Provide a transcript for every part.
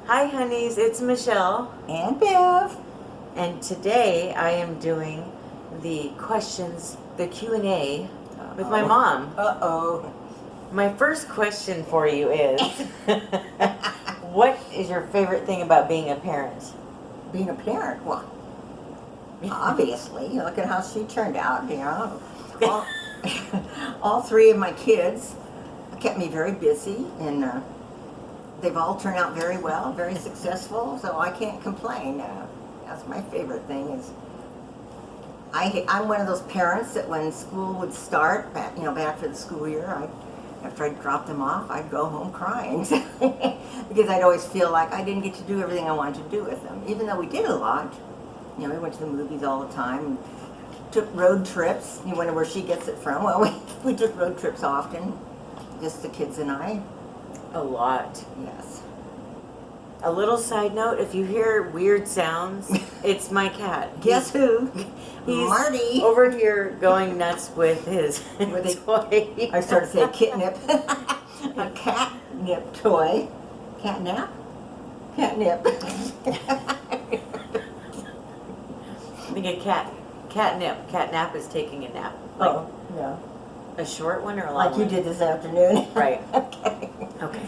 Hi honeys, it's Michelle, And Bev. and today I am doing the questions, the Q&A with my mom. Uh-oh. My first question for you is, what is your favorite thing about being a parent? Being a parent, well, obviously, look at how she turned out, All, all three of my kids kept me very busy, and they've all turned out very well, very successful, so I can't complain. That's my favorite thing is I'm one of those parents that when school would start, back for the school year, after I'd drop them off, I'd go home crying because I'd always feel like I didn't get to do everything I wanted to do with them, even though we did a lot. We went to the movies all the time, and took road trips. You wonder where she gets it from. Well, we took road trips often, just the kids and I. A lot. Yes. A little side note, if you hear weird sounds, it's my cat. Guess who? He's Marty. over here going nuts with his toy. I started to say catnip. A catnip toy. Catnap? Catnip. I think a catnip. Catnap is taking a nap. Like Oh, yeah. a short one or a long Like you one? did this afternoon. Right. Okay. Okay.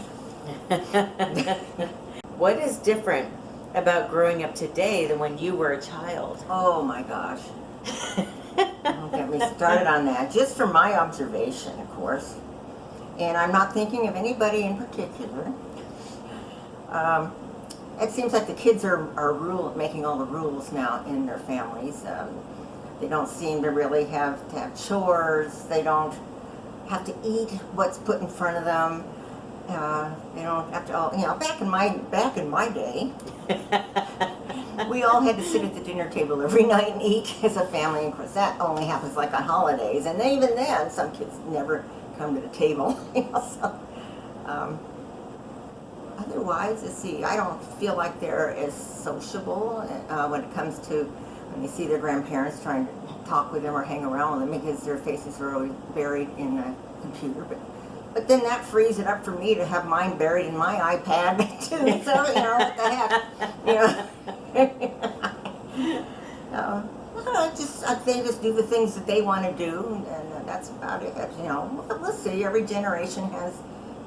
What is different about growing up today than when you were a child? Oh my gosh. Don't get me started on that. Just from my observation, of course. And I'm not thinking of anybody in particular. It seems like the kids are making all the rules now in their families. They don't seem to really have to have chores. They don't have to eat what's put in front of them. They don't have to. Back in my day, we all had to sit at the dinner table every night and eat as a family. And of course, that only happens like on holidays. And then, even then, some kids never come to the table. So, otherwise, let's see. I don't feel like they're as sociable when it comes to when you see their grandparents trying to talk with them or hang around with them because their faces are always buried in the computer. But then that frees it up for me to have mine buried in my iPad too. So what the heck? They just do the things that they want to do, and that's about it. We'll see. Every generation has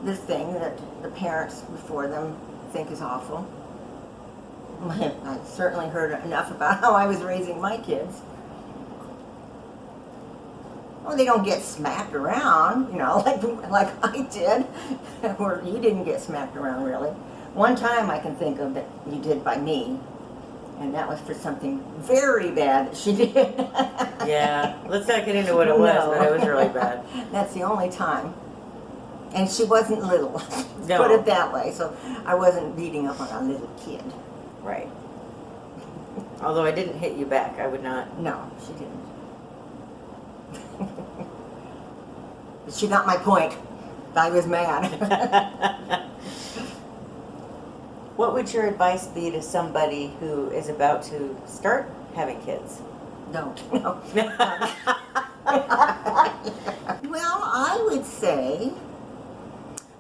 this thing that the parents before them think is awful. I certainly heard enough about how I was raising my kids. Well, they don't get smacked around, like I did, or you didn't get smacked around, really. One time I can think of that you did by me, and that was for something very bad that she did. Yeah, let's not get into what it was, but it was really bad. That's the only time. And she wasn't little, No. put it that way, so I wasn't beating up on a little kid. Right. Although I didn't hit you back, I would not. No, she didn't. But she got my point. I was mad. What would your advice be to somebody who is about to start having kids? Don't. No. Well, I would say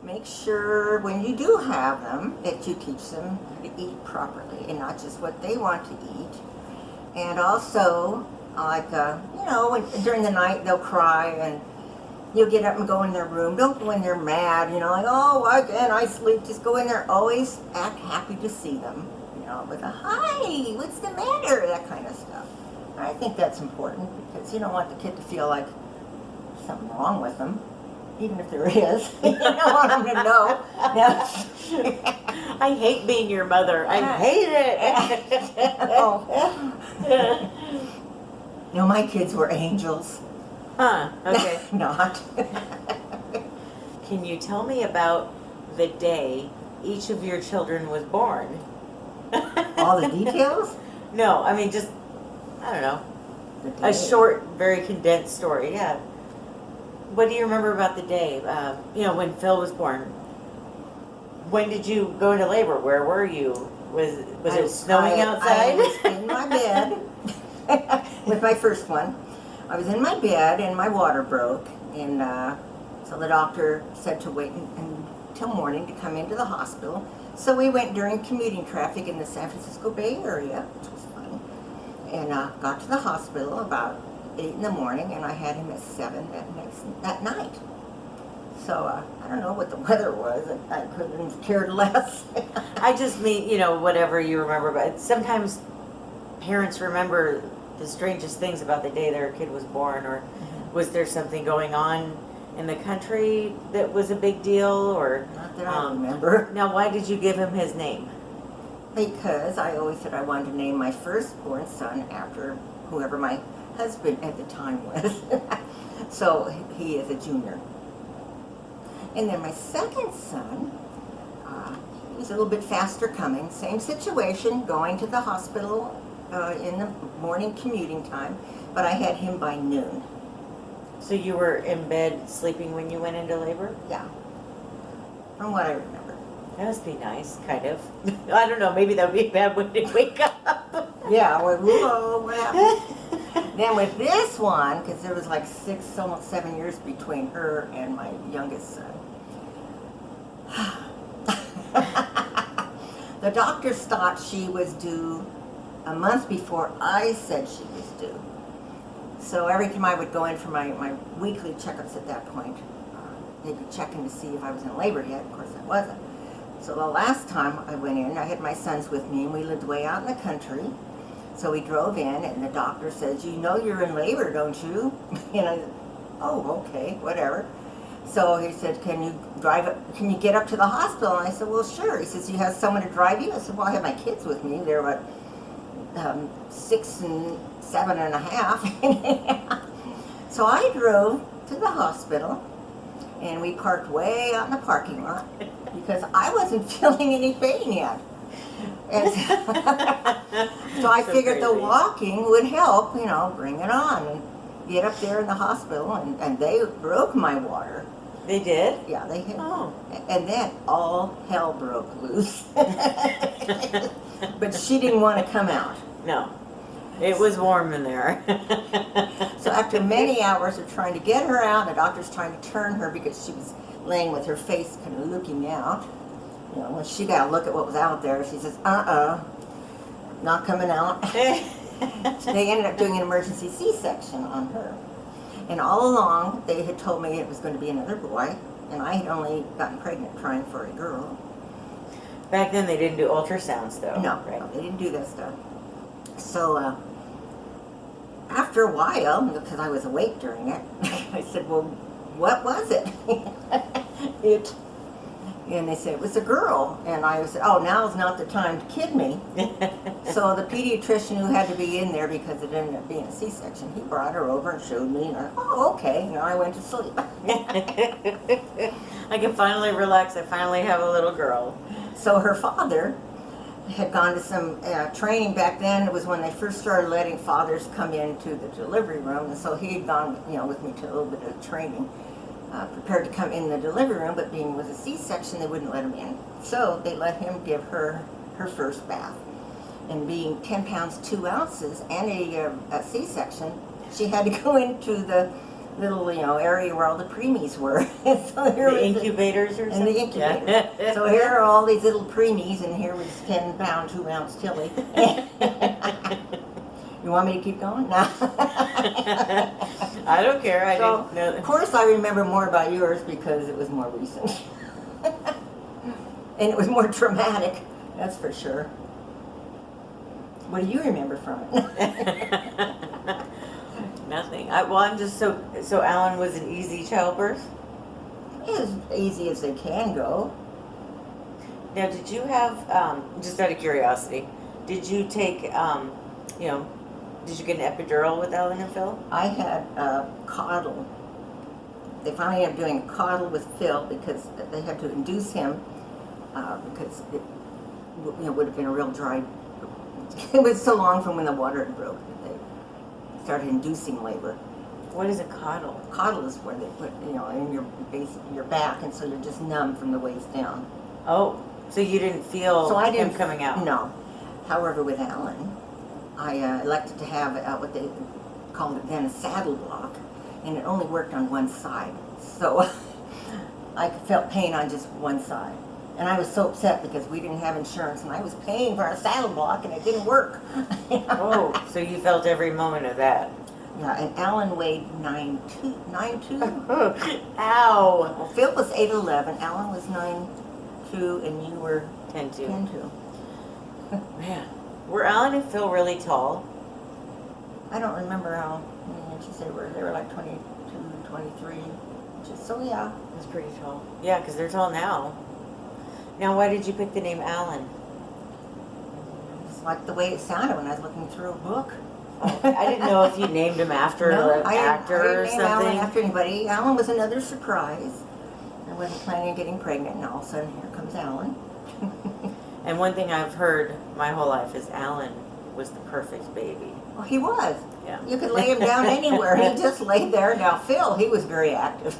make sure when you do have them that you teach them how to eat properly and not just what they want to eat. And also, during the night they'll cry and you'll get up and go in their room. Don't go in there mad, oh, why can't I sleep? Just go in there. Always act happy to see them, with a hi, what's the matter? That kind of stuff. And I think that's important because you don't want the kid to feel like there's something wrong with them, even if there is. You don't want them to know. I hate being your mother. I hate it. No, my kids were angels. Huh, okay. Not. Can you tell me about the day each of your children was born? All the details? No, I mean just, I don't know, The day. a short, very condensed story, yeah. What do you remember about the day, when Phil was born? When did you go into labor? Where were you? Was it snowing outside? I was in my bed with my first one. I was in my bed and my water broke, and so the doctor said to wait until morning to come into the hospital. So we went during commuting traffic in the San Francisco Bay Area, which was fun, and got to the hospital about 8 in the morning, and I had him at 7 that night. So I don't know what the weather was. I couldn't have cared less. I just mean, whatever you remember, but sometimes parents remember the strangest things about the day their kid was born, or was there something going on in the country that was a big deal, or Not that I remember. now why did you give him his name? Because I always said I wanted to name my firstborn son after whoever my husband at the time was. So he is a junior. And then my second son, he was a little bit faster coming. Same situation, going to the hospital in the morning commuting time, but I had him by noon. So you were in bed sleeping when you went into labor? Yeah, from what I remember. That must be nice, kind of. I don't know, maybe that would be bad when they wake up. Yeah, well, whoa, what happened? Then with this one, because there was like 6, almost 7 years between her and my youngest son. The doctors thought she was due a month before I said she was due. So every time I would go in for my weekly checkups at that point, they'd be checking to see if I was in labor yet. Of course I wasn't. So the last time I went in, I had my sons with me, and we lived way out in the country. So we drove in, and the doctor says, "You know you're in labor, don't you?" And I said, "Oh, okay, whatever." So he said, "Can you get up to the hospital?" And I said, "Well, sure." He says, "You have someone to drive you?" I said, "Well, I have my kids with me. They're what, 6 and 7.5. So I drove to the hospital, and we parked way out in the parking lot because I wasn't feeling any pain yet. And so I figured the walking would help, bring it on and get up there in the hospital, and they broke my water. They did? Yeah, they had. Oh. And then all hell broke loose. But she didn't want to come out. No. It was warm in there. So after many hours of trying to get her out, the doctor's trying to turn her because she was laying with her face kind of looking out. When she got to look at what was out there, she says, not coming out. They ended up doing an emergency C-section on her. And all along, they had told me it was going to be another boy, and I had only gotten pregnant trying for a girl. Back then they didn't do ultrasounds though. No, right? no, they didn't do that stuff. So after a while, because I was awake during it, I said, "Well, what was it?" And they said, "It was a girl." And I said, "Oh, now's not the time to kid me." So the pediatrician who had to be in there because it ended up being a C-section, he brought her over and showed me, and oh, okay. I went to sleep. I can finally relax. I finally have a little girl. So her father had gone to some training back then. It was when they first started letting fathers come into the delivery room, and so he had gone, with me to a little bit of training, prepared to come in the delivery room, but being with a C-section, they wouldn't let him in. So they let him give her her first bath. And being 10 pounds 2 ounces and a C-section, she had to go into the little area where all the preemies were. So here The incubators or something? and the incubators. So here are all these little preemies, and here was 10 pound 2 ounce Tilly. You want me to keep going? No. I don't care. I So, didn't know. of course, I remember more about yours because it was more recent. And it was more traumatic, that's for sure. What do you remember from it? Nothing. I'm just so Alan was an easy childbirth? As easy as they can go. Now, did you have, just out of curiosity, did you take, did you get an epidural with Ellen and Phil? I had a coddle. They finally ended up doing a coddle with Phil because they had to induce him because it would have been a real dry. It was so long from when the water had broke that they started inducing labor. What is a coddle? Coddle is where they put, in your base, your back, and so you're just numb from the waist down. Oh, so you didn't feel So I didn't him coming out? No. However, with Alan, I elected to have what they called it then a saddle block, and it only worked on one side. So I felt pain on just one side. And I was so upset because we didn't have insurance, and I was paying for a saddle block, and it didn't work. Oh, so you felt every moment of that. Yeah, and Alan weighed 9'2". Ow. Well, Phil was 8'11", Alan was 9'2", and you were 10-2. 10'2". Man, were Alan and Phil really tall? I don't remember how many inches they were. They were like 22, 23 inches. So yeah. That's pretty tall. Yeah, because they're tall now. Now, why did you pick the name Alan? It's like the way it sounded when I was looking through a book. I didn't know if you named him after an actor or I didn't name Alan something. after anybody. Alan was another surprise. I wasn't planning on getting pregnant, and all of a sudden here comes Alan. And one thing I've heard my whole life is Alan was the perfect baby. Well, he was. Yeah. You could lay him down anywhere. He just laid there. Now, Phil, he was very active.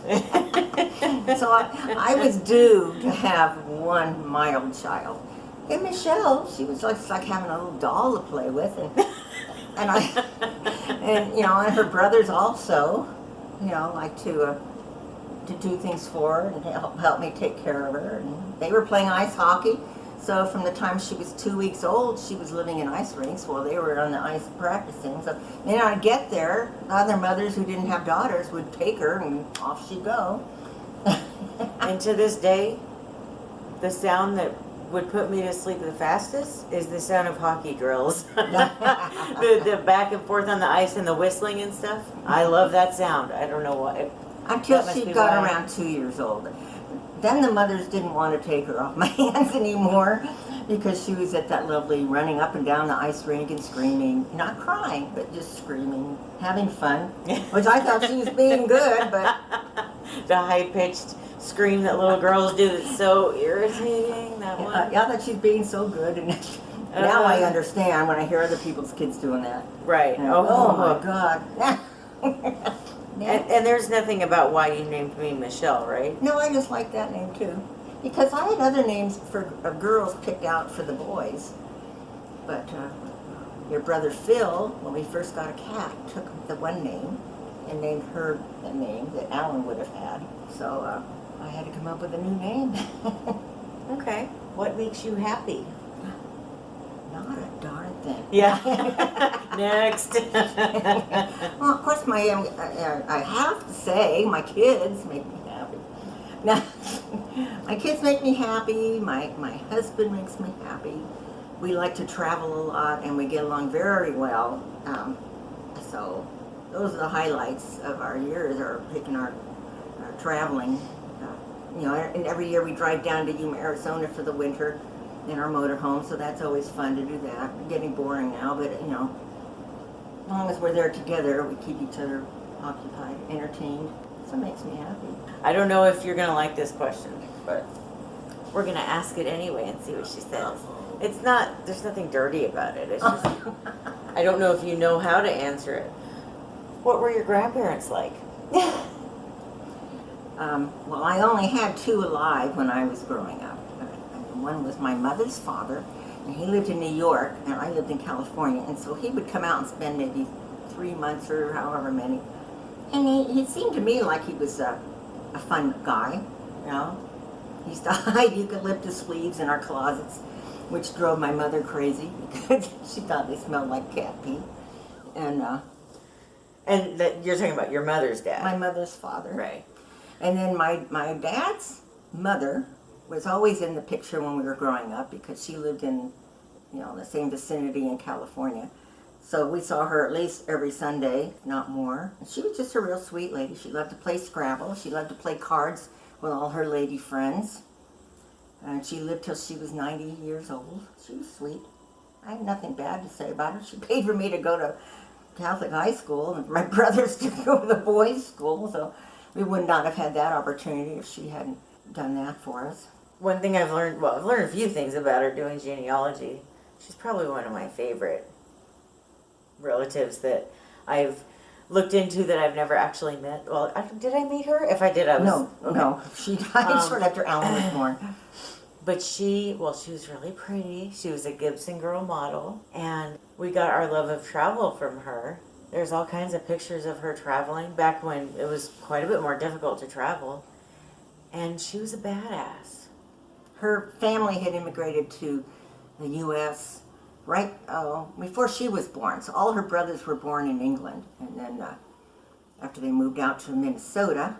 So I was due to have one mild child. And Michelle, she was just like having a little doll to play with. And you know, and her brothers also, you know, like to do things for her and help me take care of her. And they were playing ice hockey. So from the time she was 2 weeks old, she was living in ice rinks while they were on the ice practicing. So then I'd get there, other mothers who didn't have daughters would take her and off she'd go. And to this day, the sound that would put me to sleep the fastest is the sound of hockey drills. the back and forth on the ice and the whistling and stuff. I love that sound. I don't know why. Until That must she be got why. around 2 years old. Then the mothers didn't want to take her off my hands anymore because she was at that lovely running up and down the ice rink and screaming, not crying, but just screaming, having fun, which I thought she was being good, but The high-pitched scream that little girls do that's so irritating. That one. I thought she's being so good, and now I understand when I hear other people's kids doing that. Right. And, oh my God. And there's nothing about why you named me Michelle, right? No, I just like that name too. Because I had other names for girls picked out for the boys. But your brother Phil, when we first got a cat, took the one name and named her the name that Alan would have had. So I had to come up with a new name. Okay. What makes you happy? Not a darn thing. Yeah. Next. Well, of course, I have to say, my kids make me happy. Now, my kids make me happy. My husband makes me happy. We like to travel a lot, and we get along very well. So those are the highlights of our years, are picking our traveling. You know, and every year we drive down to Yuma, Arizona for the winter in our motorhome, so that's always fun to do that. Getting boring now, but you know, as long as we're there together, we keep each other occupied, entertained. So it makes me happy. I don't know if you're going to like this question, but we're going to ask it anyway and see what she says. It's not, there's nothing dirty about it. It's just, I don't know if you know how to answer it. What were your grandparents like? Well, I only had two alive when I was growing up. One was my mother's father, and he lived in New York, and I lived in California, and so he would come out and spend maybe 3 months or however many. And he seemed to me like he was a fun guy, you know. He used to hide eucalyptus sleeves in our closets, which drove my mother crazy because she thought they smelled like cat pee. And that you're talking about your mother's dad. my mother's father. Right. And then my dad's mother was always in the picture when we were growing up because she lived in, you know, the same vicinity in California. So we saw her at least every Sunday, if not more. And she was just a real sweet lady. She loved to play Scrabble. She loved to play cards with all her lady friends. And she lived till she was 90 years old. She was sweet. I have nothing bad to say about her. She paid for me to go to Catholic high school and my brothers to go to the boys' school. So we would not have had that opportunity if she hadn't done that for us. One thing I've learned, well, I've learned a few things about her doing genealogy. She's probably one of my favorite relatives that I've looked into that I've never actually met. Well, did I meet her? If I did, I was... No. She died short after Alan was born. But she was really pretty. She was a Gibson Girl model. And we got our love of travel from her. There's all kinds of pictures of her traveling back when it was quite a bit more difficult to travel. And she was a badass. her family had immigrated to the U.S. right before she was born. So all her brothers were born in England, and then after they moved out to Minnesota,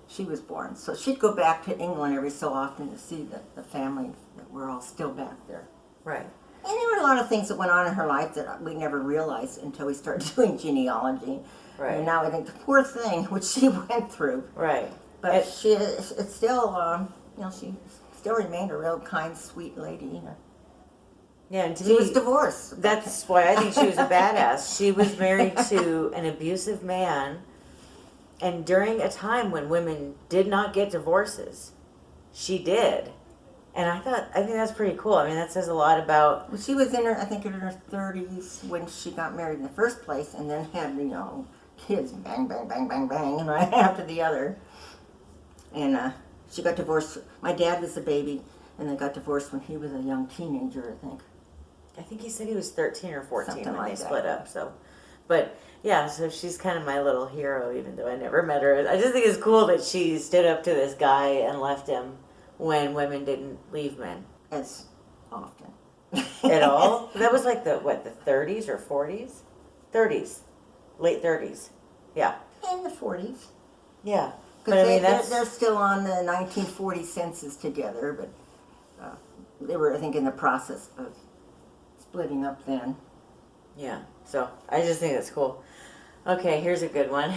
she was born. So she'd go back to England every so often to see the family that were all still back there. Right. And there were a lot of things that went on in her life that we never realized until we started doing genealogy. Right. And now I think the poor thing, which she went through. Right. But It- it's still, she still remained a real kind, sweet lady. Yeah, and to She me, was divorced. that's why I think she was a badass. She was married to an abusive man, and during a time when women did not get divorces, she did. And I think that's pretty cool. I mean, that says a lot about. Well, she was in her 30s when she got married in the first place, and then had, kids bang, bang, bang, bang, bang, right after the other. And she got divorced. My dad was a baby, and they got divorced when he was a young teenager, I think. I think he said he was 13 or 14 Something when like they that. split up. So, but yeah, so she's kind of my little hero, even though I never met her. I just think it's cool that she stood up to this guy and left him when women didn't leave men As often. at all. That was like the 30s or 40s, 30s, late 30s. Yeah, In the 40s. yeah. But Because I mean, that's they're still on the 1940 census together, but they were, I think, in the process of splitting up then. yeah. So I just think that's cool. Okay, here's a good one.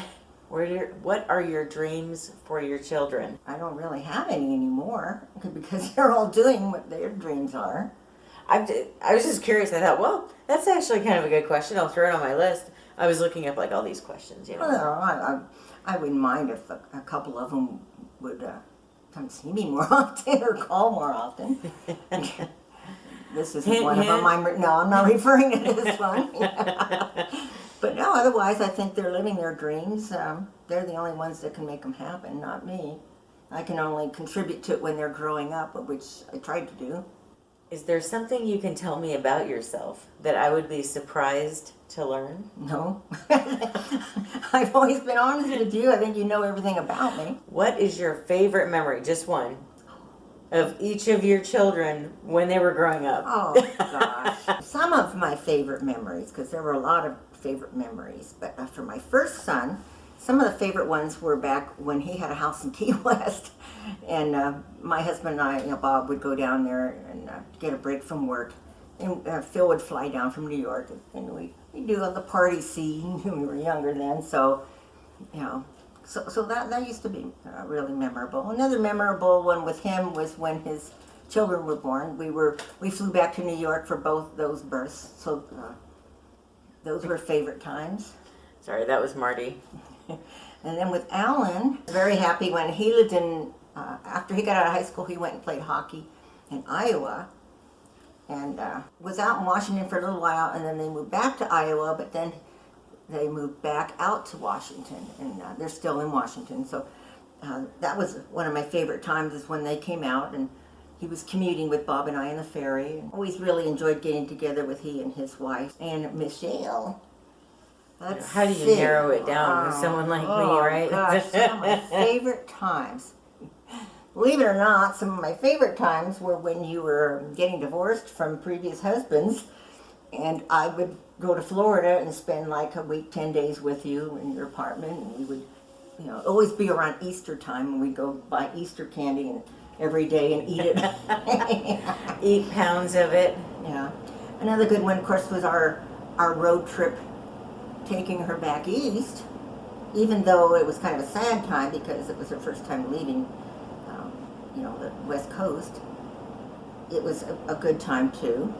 What are your dreams for your children? I don't really have any anymore because they're all doing what their dreams are. I was just curious. I thought, well, that's actually kind of a good question. I'll throw it on my list. I was looking up like all these questions, you know. Well, I wouldn't mind if a couple of them would come see me more often or call more often. This isn't Hint, one of them. hint. No, I'm not referring to this one. But no, otherwise, I think they're living their dreams. They're the only ones that can make them happen, not me. I can only contribute to it when they're growing up, which I tried to do. Is there something you can tell me about yourself that I would be surprised to learn? No. I've always been honest with you. I think you know everything about me. What is your favorite memory, just one, of each of your children when they were growing up? Oh, gosh. Some of my favorite memories, because there were a lot of favorite memories, but for my first son, some of the favorite ones were back when he had a house in Key West. And my husband and I, Bob, would go down there and get a break from work. And Phil would fly down from New York, and we'd do the party scene when we were younger then. So, so that used to be really memorable. Another memorable one with him was when his children were born. We flew back to New York for both those births. So those were favorite times. Sorry, that was Marty. And then with Alan, very happy when he lived in, after he got out of high school, he went and played hockey in Iowa. And was out in Washington for a little while, and then they moved back to Iowa, but then they moved back out to Washington, and they're still in Washington. So that was one of my favorite times is when they came out, and he was commuting with Bob and I on the ferry. And always really enjoyed getting together with he and his wife. And Michelle. Let's How do you see. narrow it down with someone like me, right? Gosh, some of my favorite times. Believe it or not, some of my favorite times were when you were getting divorced from previous husbands, and I would go to Florida and spend like a week, 10 days with you in your apartment, and we would, always be around Easter time, and we'd go buy Easter candy every day and eat it. Eat pounds of it. Yeah. Another good one, of course, was our road trip taking her back east, even though it was kind of a sad time because it was her first time leaving, the West Coast. It was a good time too.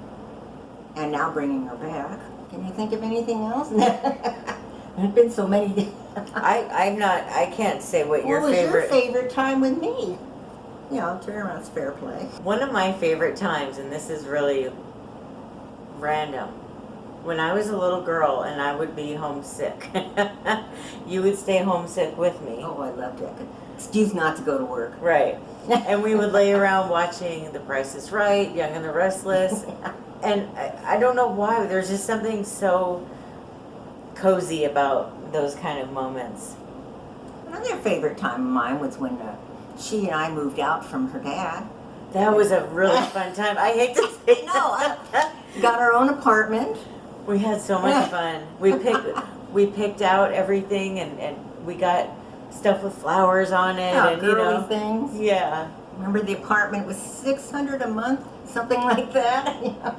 And now bringing her back. Can you think of anything else? There've been so many. I can't say what your What was favorite. your favorite time with me? Turn around, it's fair play. One of my favorite times, and this is really random, when I was a little girl and I would be homesick, you would stay homesick with me. Oh, I loved it. Excuse not to go to work. Right. And we would lay around watching The Price is Right, Young and the Restless. And I don't know why, there's just something so cozy about those kind of moments. Another favorite time of mine was when she and I moved out from her dad. That was a really fun time. I hate to say Got our own apartment. We had so much fun. We picked out everything and we got stuff with flowers on it and Girly things. Yeah. Remember the apartment was $600 a month, something like that.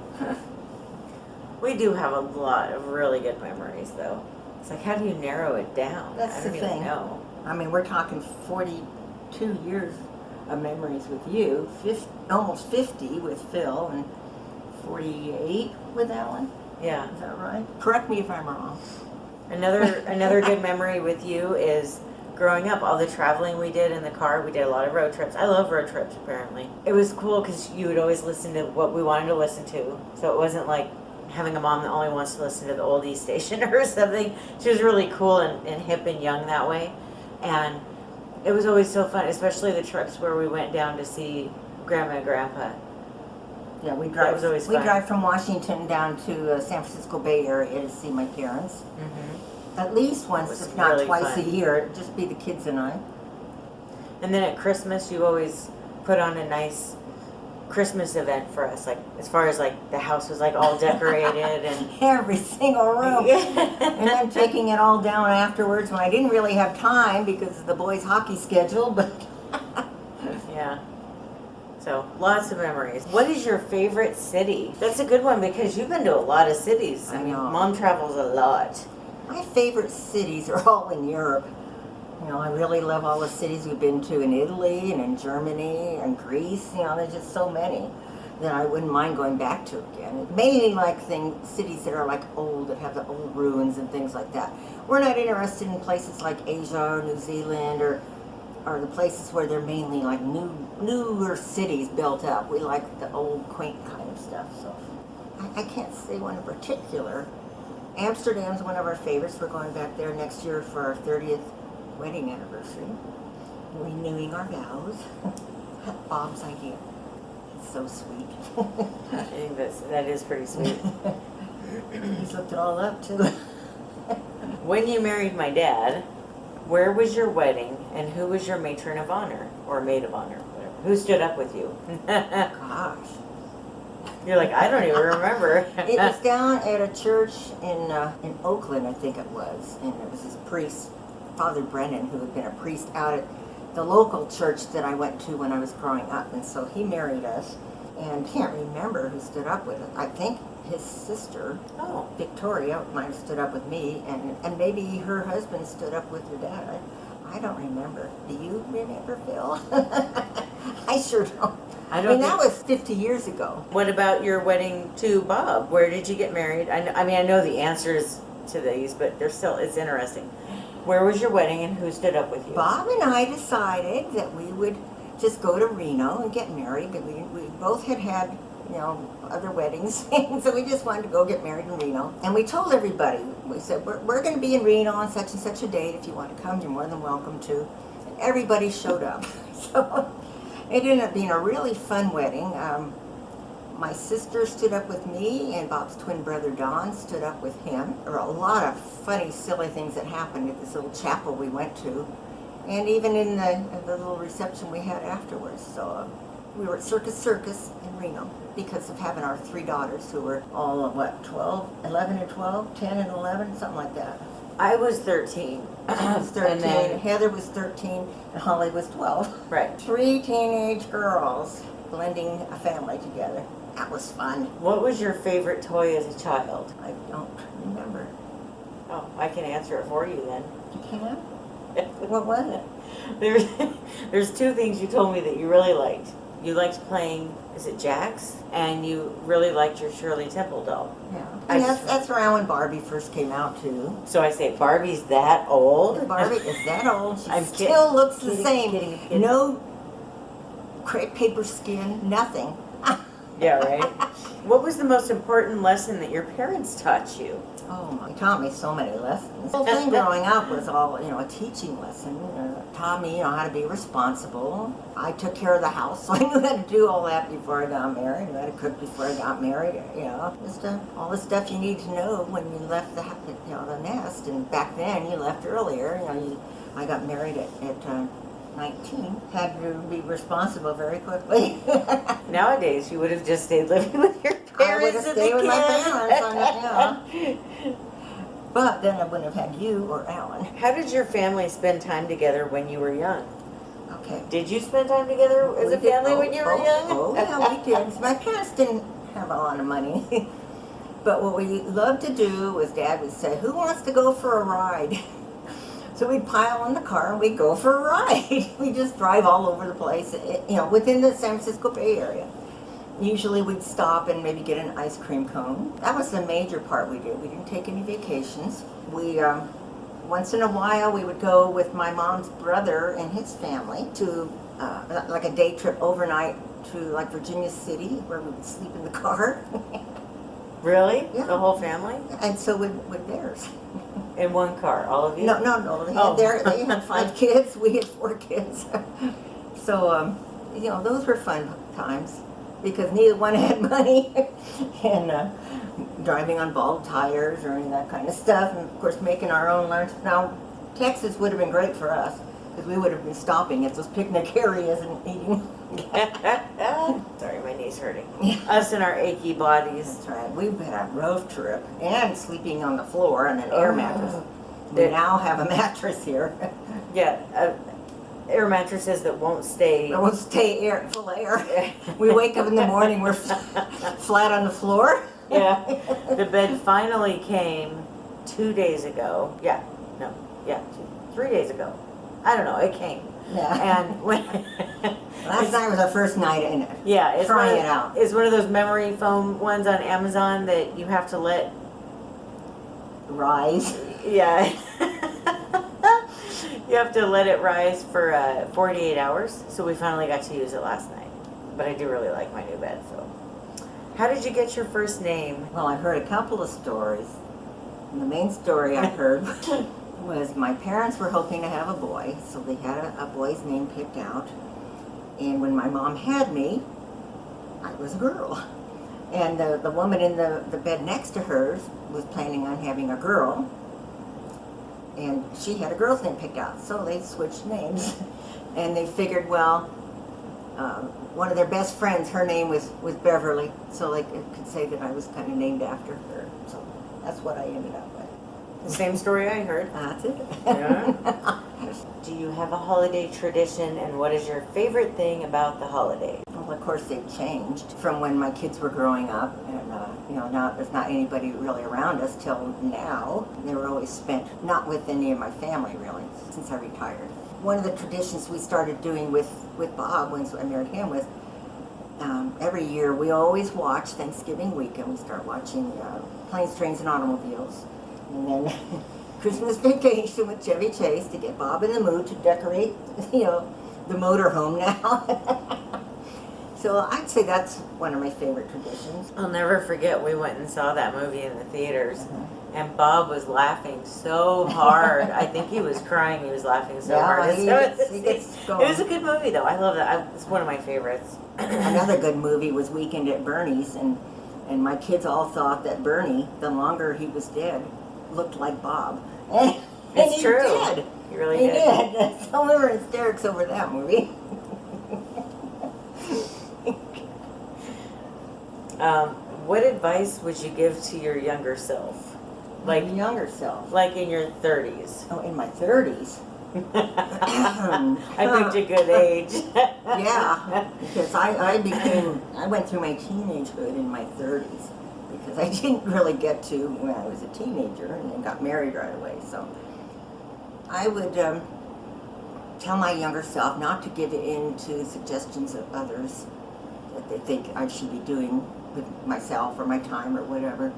We do have a lot of really good memories though. It's like, how do you narrow it down? That's I the don't even thing. know. I mean, we're talking 42 years of memories with you, almost 50 with Phil, and 48 with Alan. Yeah. Is that right? Correct me if I'm wrong. Another good memory with you is growing up, all the traveling we did in the car. We did a lot of road trips. I love road trips, apparently. It was cool because you would always listen to what we wanted to listen to. So it wasn't like having a mom that only wants to listen to the oldies station or something. She was really cool and hip and young that way. And it was always so fun, especially the trips where we went down to see Grandma and Grandpa. Yeah, we That was always we fun. drive from Washington down to San Francisco Bay Area to see my parents. Mm-hmm. At least once, was if not really twice fun. a year. It'd just be the kids and I. And then at Christmas, you always put on a nice Christmas event for us. Like, as far as like the house was like all decorated and Every single room. And then taking it all down afterwards when I didn't really have time because of the boys' hockey schedule, but yeah. So lots of memories. What is your favorite city? That's a good one because you've been to a lot of cities. I I mean, know. Mom travels a lot. my favorite cities are all in Europe. You know, I really love all the cities we've been to in Italy and in Germany and Greece. You know, there's just so many that I wouldn't mind going back to again. Mainly like cities that are like old, that have the old ruins and things like that. We're not interested in places like Asia or New Zealand or the places where they're mainly like newer cities built up. We like the old, quaint kind of stuff. So I can't say one in particular. Amsterdam's one of our favorites. We're going back there next year for our 30th wedding anniversary. Renewing our vows. Bob's idea. It's so sweet. I think that is pretty sweet. He's looked it all up too. When you married my dad, where was your wedding and who was your matron of honor or maid of honor, whatever? Who stood up with you? Gosh. You're like, I don't even remember. It was down at a church in Oakland, I think it was, and it was this priest, Father Brennan, who had been a priest out at the local church that I went to when I was growing up, and so he married us, and can't remember who stood up with us. I think his sister, Oh, Victoria, might have stood up with me, and maybe her husband stood up with your dad. I don't remember. Do you remember, Phil? I sure don't. I I don't mean, that think- was 50 years ago. What about your wedding to Bob? Where did you get married? I mean, I know the answers to these, but it's interesting. Where was your wedding and who stood up with you? Bob and I decided that we would just go to Reno and get married. We both had, you know, other weddings, so we just wanted to go get married in Reno. And we told everybody, we said, we're going to be in Reno on such and such a date. If you want to come, you're more than welcome to. And everybody showed up. So it ended up being a really fun wedding. My sister stood up with me, and Bob's twin brother Don stood up with him. There were a lot of funny, silly things that happened at this little chapel we went to, and even in the little reception we had afterwards. So we were at Circus in Reno because of having our three daughters who were all, 11 and 12, 10 and 11, something like that. I was 13. I was 13, And then, Heather was 13, and Holly was 12. right. 3 teenage girls blending a family together. That was fun. What was your favorite toy as a child? I don't remember. Oh, I can answer it for you then. You can't? What was it? There's two things you told me that you really liked. You liked playing, is it Jax? And you really liked your Shirley Temple doll. Yeah. I And just- that's around when Barbie first came out too. So I say, Barbie's that old? Barbie is that old. She I'm still looks the kidding, same. kidding. No crepe paper skin, nothing. Yeah, right? What was the most important lesson that your parents taught you? Oh my, he taught me so many lessons. The whole thing growing up was all, a teaching lesson. Taught me, how to be responsible. I took care of the house, so I knew how to do all that before I got married. I knew how to cook before I got married, Just all the stuff you need to know when you left the nest. And back then, you left earlier. I got married at 19, had to be responsible very quickly. Nowadays, you would have just stayed living with your I would parents have as a stayed with my kid. parents, but then I wouldn't have had you or Alan. How did your family spend time together when you were young? Okay. Did you spend time together as We a did- family when you were young? Oh, yeah, we did. My parents didn't have a lot of money. But what we loved to do was Dad would say, who wants to go for a ride? So we'd pile in the car and we'd go for a ride. We'd just drive all over the place, within the San Francisco Bay Area. Usually we'd stop and maybe get an ice cream cone. That was the major part we did. We didn't take any vacations. We, once in a while, we would go with my mom's brother and his family to like a day trip overnight to like Virginia City, where we would sleep in the car. Really? Yeah. The whole family? And so would theirs. In one car, all of you? No. Oh. They had 5 kids. We had 4 kids. So, those were fun times because neither one had money, and driving on bald tires or any of that kind of stuff, and of course making our own lunch. Now, Texas would have been great for us because we would have been stopping at those picnic areas and eating. Sorry, my knee's hurting. Us and our achy bodies. That's right. We've had a road trip and sleeping on the floor on an air mattress. We That- now have a mattress here. Yeah, air mattresses that won't stay. It won't stay full of air. We wake up in the morning, we're flat on the floor. Yeah, the bed finally came 2 days ago. 3 days ago. I don't know, it came. Yeah. And when Last night was our first night in it. yeah, it's Trying one it out. It's one of those memory foam ones on Amazon that you have to let. Rise. Yeah. You have to let it rise for 48 hours. So we finally got to use it last night. But I do really like my new bed. So, how did you get your first name? Well, I've heard a couple of stories. And the main story I heard was my parents were hoping to have a boy, so they had a boy's name picked out. And when my mom had me, I was a girl. And the woman in the bed next to hers was planning on having a girl. And she had a girl's name picked out, so they switched names. And they figured, well, one of their best friends, her name was Beverly, so they could say that I was kind of named after her. So that's what I ended up with. The same story I heard. That's it. Yeah. Do you have a holiday tradition, and what is your favorite thing about the holiday? Well, of course, they've changed from when my kids were growing up, and now there's not anybody really around us till now. They were always spent not with any of my family really since I retired. One of the traditions we started doing with Bob once I married him was every year we always watch Thanksgiving weekend. We start watching Planes, Trains, and Automobiles, and then Christmas Vacation with Chevy Chase to get Bob in the mood to decorate, the motorhome now. So I'd say that's one of my favorite traditions. I'll never forget, we went and saw that movie in the theaters, Uh-huh. and Bob was laughing so hard. I think he was crying. He was laughing so hard. he gets It going. was a good movie, though. I love it. It's one of my favorites. Another good movie was Weekend at Bernie's, and my kids all thought that Bernie, the longer he was dead, looked like Bob. And It's he true. did. He really He did. did. So we were in hysterics over that movie. What advice would you give to your younger self? Like younger self. Like in your 30s. Oh, in my 30s. I picked a good age. Yeah, because I went through my teenagehood in my 30s because I didn't really get to when I was a teenager and then got married right away. So I would tell my younger self not to give in to suggestions of others that they think I should be doing with myself or my time or whatever.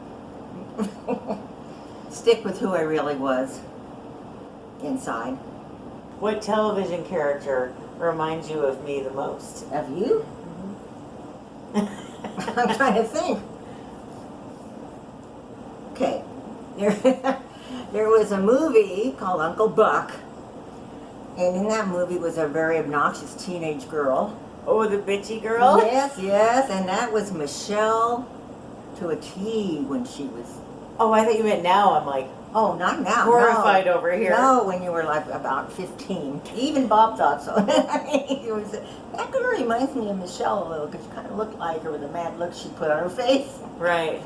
Stick with who I really was inside. What television character reminds you of me the most? Of you? I'm trying to think. Okay. There was a movie called Uncle Buck, and in that movie was a very obnoxious teenage girl. Oh, the bitchy girl? Yes, and that was Michelle to a T when she was... Oh, I thought you meant now. I'm like, Oh, not now. Horrified no. over here. No, when you were like about 15. Even Bob thought so. I mean, it was, that girl reminds me of Michelle a little because she kind of looked like her with the mad look she put on her face. Right.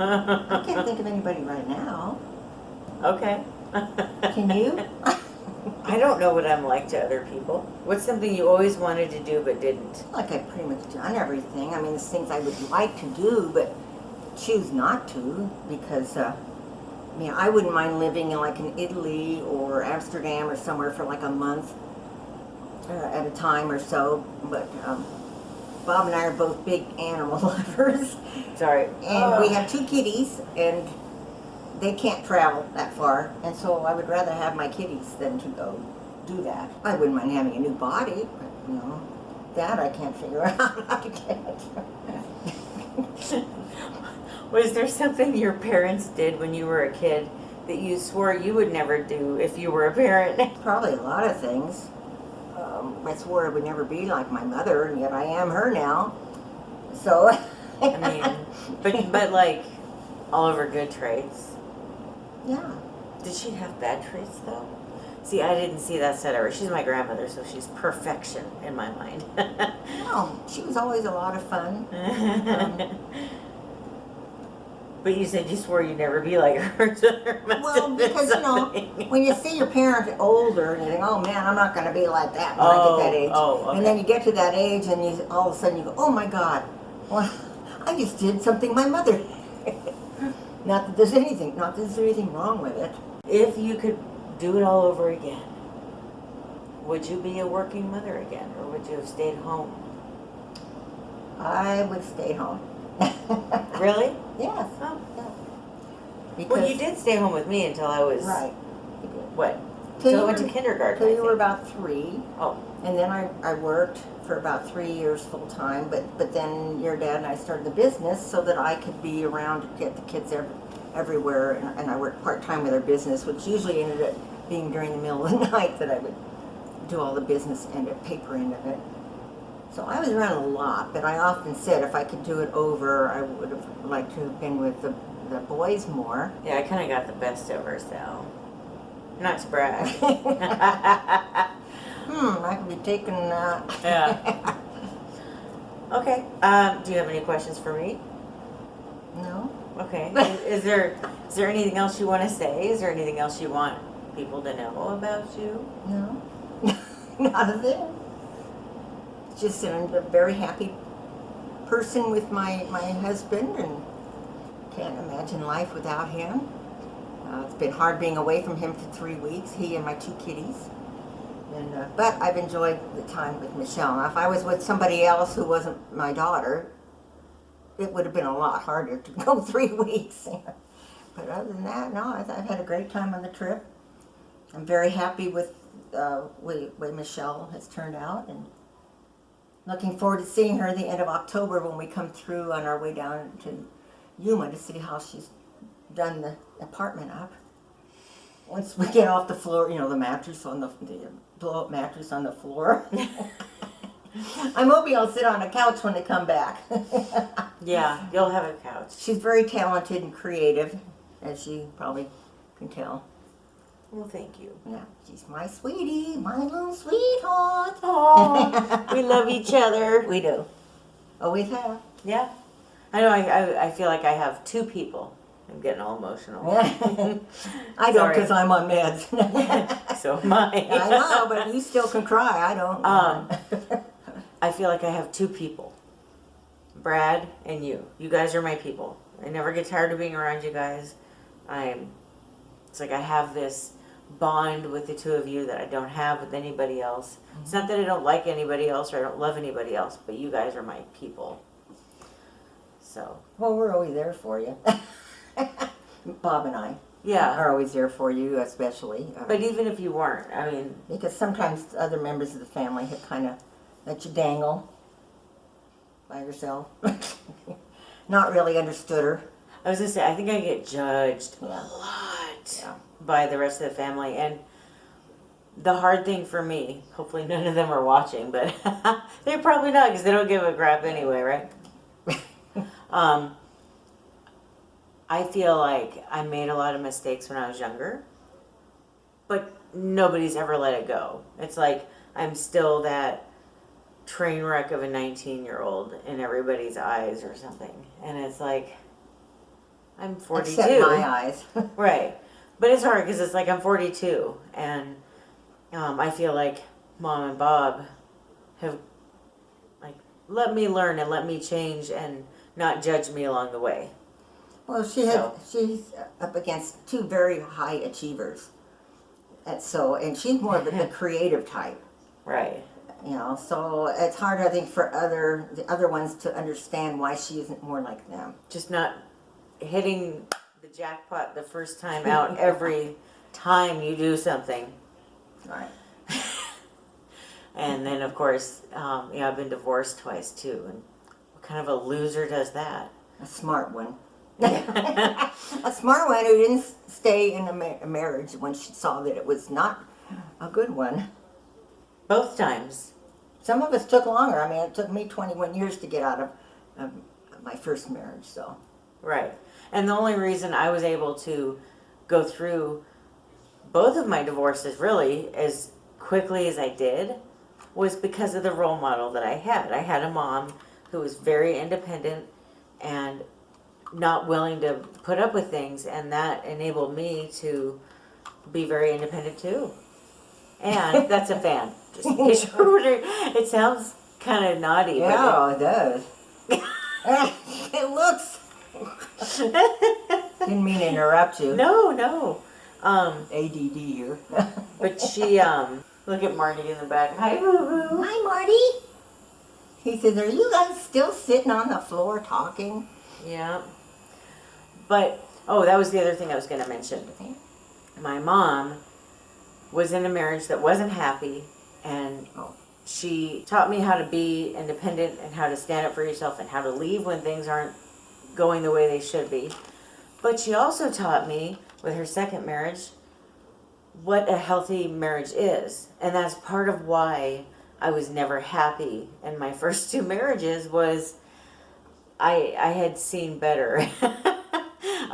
I can't think of anybody right now. Okay. Can you? I don't know what I'm like to other people. What's something you always wanted to do but didn't? Like I've pretty much done everything. I mean, there's things I would like to do, but choose not to because, I mean, I wouldn't mind living in like in Italy or Amsterdam or somewhere for like a month at a time or so. But Bob and I are both big animal lovers. Sorry. And we have 2 kitties, and they can't travel that far. And so I would rather have my kitties than to go do that. I wouldn't mind having a new body, but, you know, that I can't figure out how to get. Was there something your parents did when you were a kid that you swore you would never do if you were a parent? Probably a lot of things. I swore I would never be like my mother, and yet I am her now. So. I mean, but like all of her good traits. Yeah. Did she have bad traits though? See, I didn't see that side of her. She's my grandmother, so she's perfection in my mind. No, she was always a lot of fun. But you said you swore you'd never be like her. So there must Well, have been because, you know, something. when you see your parent older and you think, oh man, I'm not going to be like that when I get that age. Okay. And then you get to that age and you all of a sudden you go, oh my God, well, I just did something my mother did. Not that there's anything wrong with it. If you could do it all over again, would you be a working mother again, or would you have stayed home? I would stay home. Really? Yes. Oh. Yeah. Well, you did stay home with me until I was Right. what? Till Until I you went to were- kindergarten. Till I you were think. about 3. Oh, And then I worked for about 3 years full time, but then your dad and I started the business so that I could be around to get the kids everywhere, and I worked part time with our business, which usually ended up being during the middle of the night that I would do all the business and the paper end of it. So I was around a lot, but I often said if I could do it over, I would have liked to have been with the boys more. yeah, I kind of got the best of her, so not to brag. I could be taking Yeah. Okay. Do you have any questions for me? No. Okay. Is there anything else you want to say? Is there anything else you want people to know about you? No. Not a thing. Just I'm a very happy person with my husband, and can't imagine life without him. It's been hard being away from him for 3 weeks, he and my 2 kitties. And but I've enjoyed the time with Michelle. Now, if I was with somebody else who wasn't my daughter, it would have been a lot harder to go 3 weeks. But other than that, no, I've had a great time on the trip. I'm very happy with the way Michelle has turned out, and looking forward to seeing her at the end of October when we come through on our way down to Yuma to see how she's done the apartment up. Once we get off the floor, you know, the mattress on the blow-up mattress on the floor. I'm hoping I'll sit on a couch when they come back. Yeah, you'll have a couch. She's very talented and creative, as you probably can tell. Well, thank you. Yeah, she's my sweetie, my little sweetheart. Oh, we love each other. We do. Always have. Yeah. I know, I feel like I have 2 people. I'm getting all emotional. I don't Sorry. because I'm on meds. So am I. I know, but you still can cry. I don't. I feel like I have 2 people. Brad and you. You guys are my people. I never get tired of being around you guys. It's like I have this bond with the 2 of you that I don't have with anybody else. It's not that I don't like anybody else or I don't love anybody else, but you guys are my people. So, Well, we're always there for you. Bob and I yeah. are always there for you, especially. But even if you weren't, I mean, Because sometimes other members of the family have kind of let you dangle by yourself. Not really understood her. I was going to say, I think I get judged a Yeah. lot Yeah. by the rest of the family. And the hard thing for me, hopefully none of them are watching, but they're probably not because they don't give a crap anyway, right? I feel like I made a lot of mistakes when I was younger, but nobody's ever let it go. It's like I'm still that train wreck of a 19-year-old in everybody's eyes or something. And it's like, I'm 42. Except my eyes. Right. But it's hard because it's like I'm 42 and I feel like Mom and Bob have like let me learn and let me change and not judge me along the way. Well, she's up against two very high achievers. And she's more of the creative type. Right. You know, so it's hard, I think, for the other ones to understand why she isn't more like them. Just not hitting the jackpot the first time out every time you do something. Right. And then, of course, I've been divorced twice too. And what kind of a loser does that? A smart one. A smart one who didn't stay in a marriage when she saw that it was not a good one. Both times. Some of us took longer. I mean, it took me 21 years to get out of my first marriage, so. Right. And the only reason I was able to go through both of my divorces really as quickly as I did was because of the role model that I had. I had a mom who was very independent and not willing to put up with things, and that enabled me to be very independent too. And that's a fan. Just in case you're wondering. It sounds kind of naughty. Yeah, it does. It looks. Didn't mean to interrupt you. No. ADD here. But she, look at Marty in the back. Hi, boo-boo. Hi, Marty. He says, "Are you guys still sitting on the floor talking?" Yeah. But, that was the other thing I was going to mention. My mom was in a marriage that wasn't happy, and she taught me how to be independent and how to stand up for yourself and how to leave when things aren't going the way they should be. But she also taught me, with her second marriage, what a healthy marriage is. And that's part of why I was never happy in my first two marriages was I had seen better.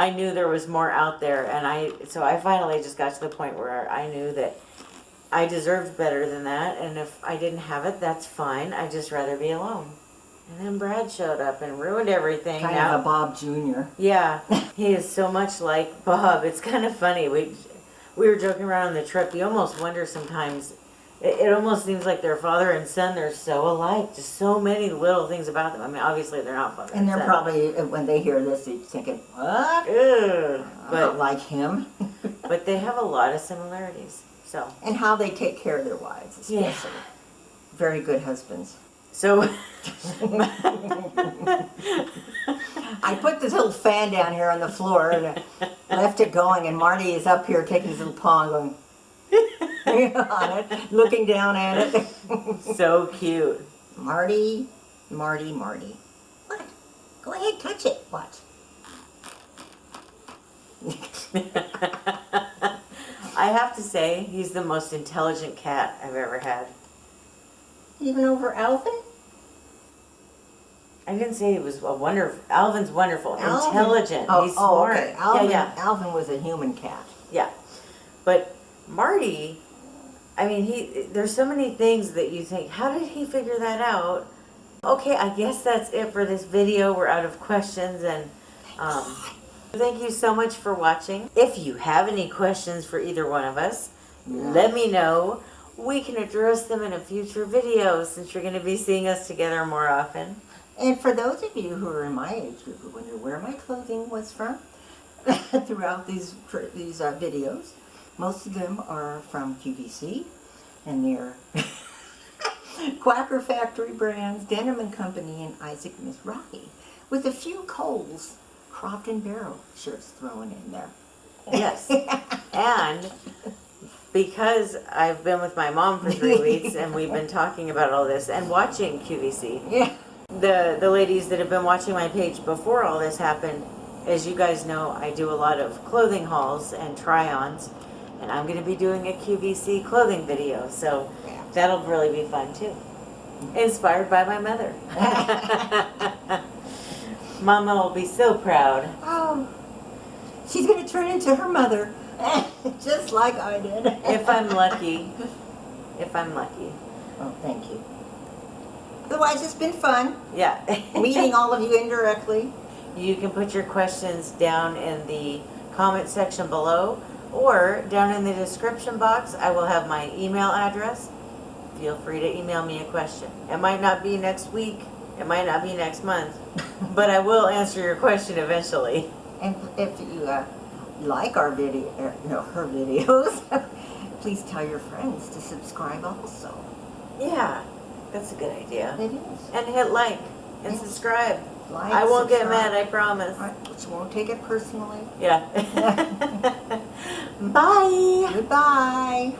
I knew there was more out there, and so I finally just got to the point where I knew that I deserved better than that, and if I didn't have it, that's fine. I'd just rather be alone. And then Brad showed up and ruined everything. Kind of a Bob Jr. Yeah, he is so much like Bob. It's kind of funny. We were joking around on the trip. You almost wonder sometimes. It almost seems like they're father and son. They're so alike. Just so many little things about them. I mean, obviously they're not father and they're son. probably, when they hear this, they're thinking, "What? Ugh. I don't like him." But they have a lot of similarities. So. And how they take care of their wives, especially. Yeah. Very good husbands. So. I put this little fan down here on the floor and left it going, and Marty is up here taking his little paw and going on it, looking down at it. So cute. Marty. What? Go ahead, touch it. Watch. I have to say, he's the most intelligent cat I've ever had. Even over Alvin? I didn't say he was Alvin's wonderful, Alvin. intelligent. He's smart. Okay. Alvin, Yeah. Alvin was a human cat. Yeah. But Marty, I mean, there's so many things that you think, how did he figure that out? Okay, I guess that's it for this video. We're out of questions, and thank you so much for watching. If you have any questions for either one of us, let me know. We can address them in a future video since you're going to be seeing us together more often. And for those of you who are in my age group who wonder where my clothing was from throughout these videos, most of them are from QVC, and they're Quacker Factory brands, Denim & Company, and Isaac Mizrahi, with a few Kohl's Croft and Barrel shirts thrown in there. Yes. And because I've been with my mom for 3 weeks and we've been talking about all this and watching QVC, Yeah. the ladies that have been watching my page before all this happened, as you guys know, I do a lot of clothing hauls and try-ons, and I'm going to be doing a QVC clothing video, so that'll really be fun too. Inspired by my mother. Mama will be so proud. Oh, She's going to turn into her mother, just like I did. If I'm lucky. If I'm lucky. Oh, thank you. Otherwise, it's been fun Yeah. meeting all of you indirectly. You can put your questions down in the comment section below or down in the description box. I will have my email address. Feel free to email me a question. It might not be next week, it might not be next month, but I will answer your question eventually. And if you like our video, her videos, please tell your friends to subscribe also. Yeah, that's a good idea. It is. And hit like and Yes. subscribe. Like, I won't get subscribe. mad, I promise. She won't take it personally. Yeah. Bye. Goodbye.